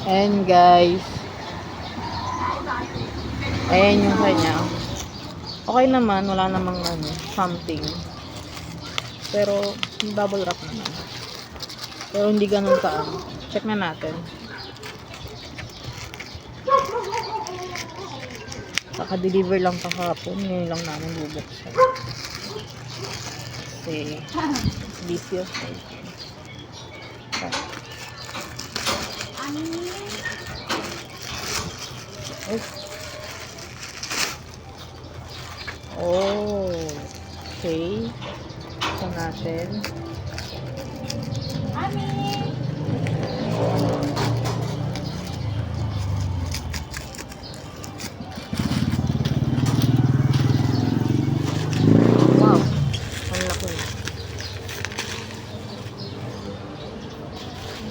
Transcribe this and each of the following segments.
And guys, ayan yung kanya. Okay naman, wala namang something. Pero bubble wrap naman. Pero hindi ganun Check na natin. Kaka-deliver lang kahapon. Ngayon lang namin bubuksan. Kasi busy ako. Oh, okay. Ito natin. Wow, ang laki.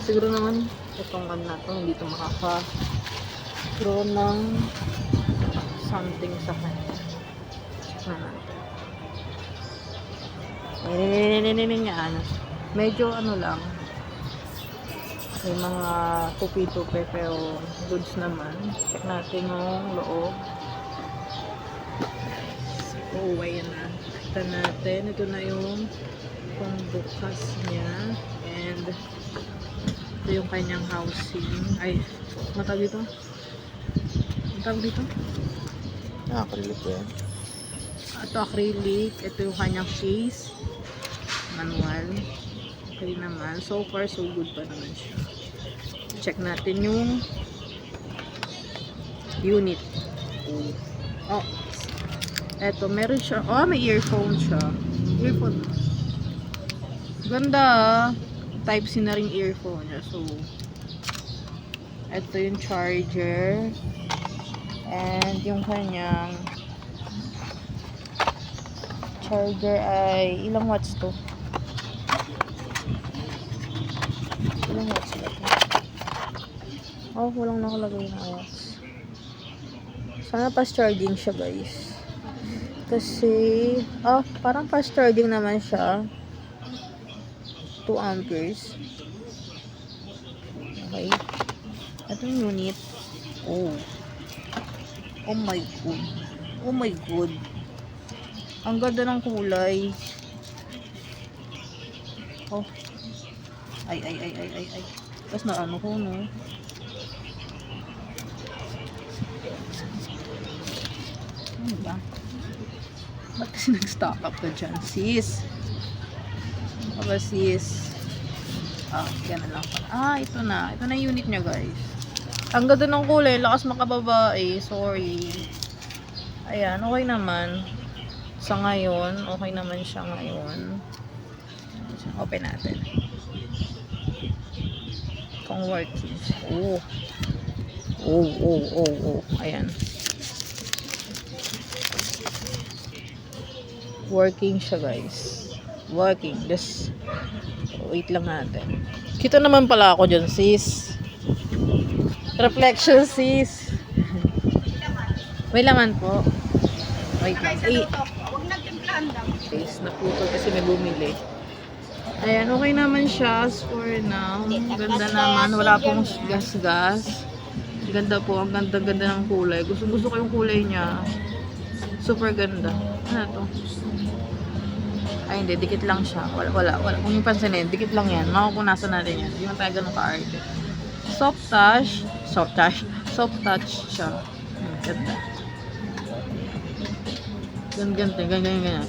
Siguro naman itong na to, hindi ito makaka-grow ng something sa kanya. Check na natin. Medyo lang, may mga tupi-tupi pero goods naman. Check natin yung loob. Oh, ayan na. Kita natin. Ito na yung pambukas niya. And ito yung kanyang housing. Ay, matawag dito? Matawag dito? Acrylic yan. Ito acrylic. Ito yung kanyang case. Manual. Okay naman. So far, so good pa naman siya. Check natin yung unit. Oh. Eto, meron siya. Oh, may earphone siya. Earphone. Ganda. Type-C na rin earphone niya. So, eto yung charger. And yung kanyang charger ay ilang watts to? Ilang watts ba to? Oh, walang nakalagay na watts. Sana fast charging siya, guys. Kasi, parang fast charging naman siya. 2 amperes. Okay. Ito yung unit. Oh. Oh my god. Oh my god. Ang ganda ng kulay. Oh. Ay. Tapos na ko, no? Ano ba? Ba't kasi nag-stock up ka dyan, sis? Ano ba, sis? Ganun lang pala. Ito na. Ito na yung unit niya, guys. Ang ganda ng kulay. Lakas makababae. Sorry. Ayan. Okay naman. Sa ngayon. Okay naman siya ngayon. Open natin. Kung working. Oh. Ayan. Working siya, guys. Working. Just wait lang natin. Kita naman pala ako dyan, sis. Reflection, sis. May laman po. Wait lang. Huwag nagtimplahan lang. Face na putol kasi may bumili. Ayan, okay naman siya for now. Ganda naman. Wala pong gas-gas. Ganda po. Ang ganda-ganda ng kulay. Gusto ko yung kulay niya. Super ganda. Ano to? Ay, hindi. Dikit lang siya. Wala. Kung yung pansinin, dikit lang yan. Makukunasan natin yan. Hindi man tayo ganun ka-arte. Soft touch siya. Ganda. Ganyan.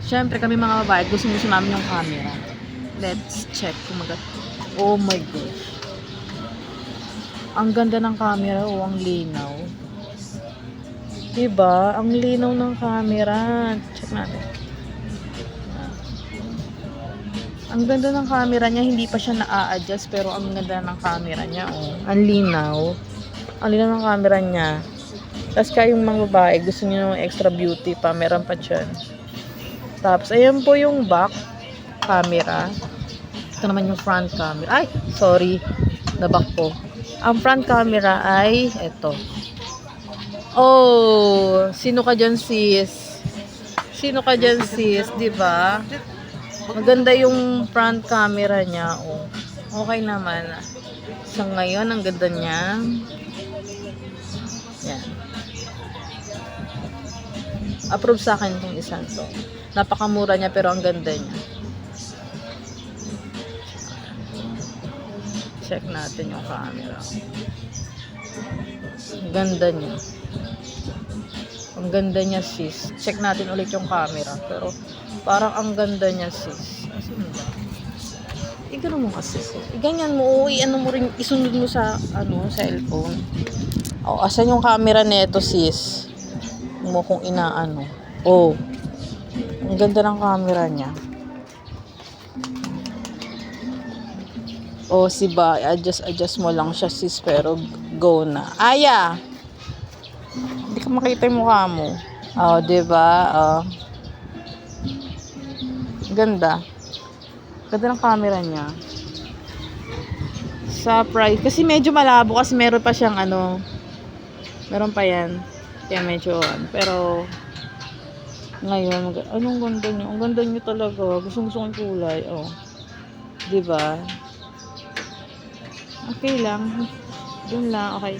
Siyempre, kami mga babae, gusto namin yung camera. Let's check kung oh my gosh. Ang ganda ng camera. Ang linaw. Diba? Ang linaw ng camera. Check natin. Ang ganda ng camera niya, hindi pa siya na-a-adjust pero ang ganda ng camera niya, Ang linaw. Ang linaw ng camera niya. Tapos kaya yung mga babae, gusto niyo ng extra beauty pa, meron pa dyan. Tapos, ayan po yung back camera. Ito naman yung front camera. Ay, sorry. Naback po. Ang front camera ay, ito. Oh, sino ka dyan, sis? Diba? Maganda yung front camera niya, Okay naman. So, ngayon, ang ganda niya. Yan. Approve sa akin itong isang to. Napakamura niya, pero ang ganda niya. Check natin yung camera. Ang ganda niya. Ang ganda niya, sis. Check natin ulit yung camera. Pero, parang ang ganda niya, sis. Asan ba? Gano'n mo kasi. Ganyan mo, ano mo rin, isunod mo sa, cellphone. O, asan yung camera nito, sis? Mo kung inaano. Oh. Ang ganda ng camera niya. Oh, si ba, adjust mo lang siya, sis, pero go na. Aya! Hindi ka makita yung mukha mo. Oh, diba? Oh. Ganda. Ganda ng camera niya. Sa price. Kasi medyo malabo kasi meron pa siyang meron pa yan. Kaya medyo pero ngayon, anong ganda niya? Ang ganda niya talaga. Gusto kong kulay. Oh. Diba? Okay lang. Dun lang. Okay.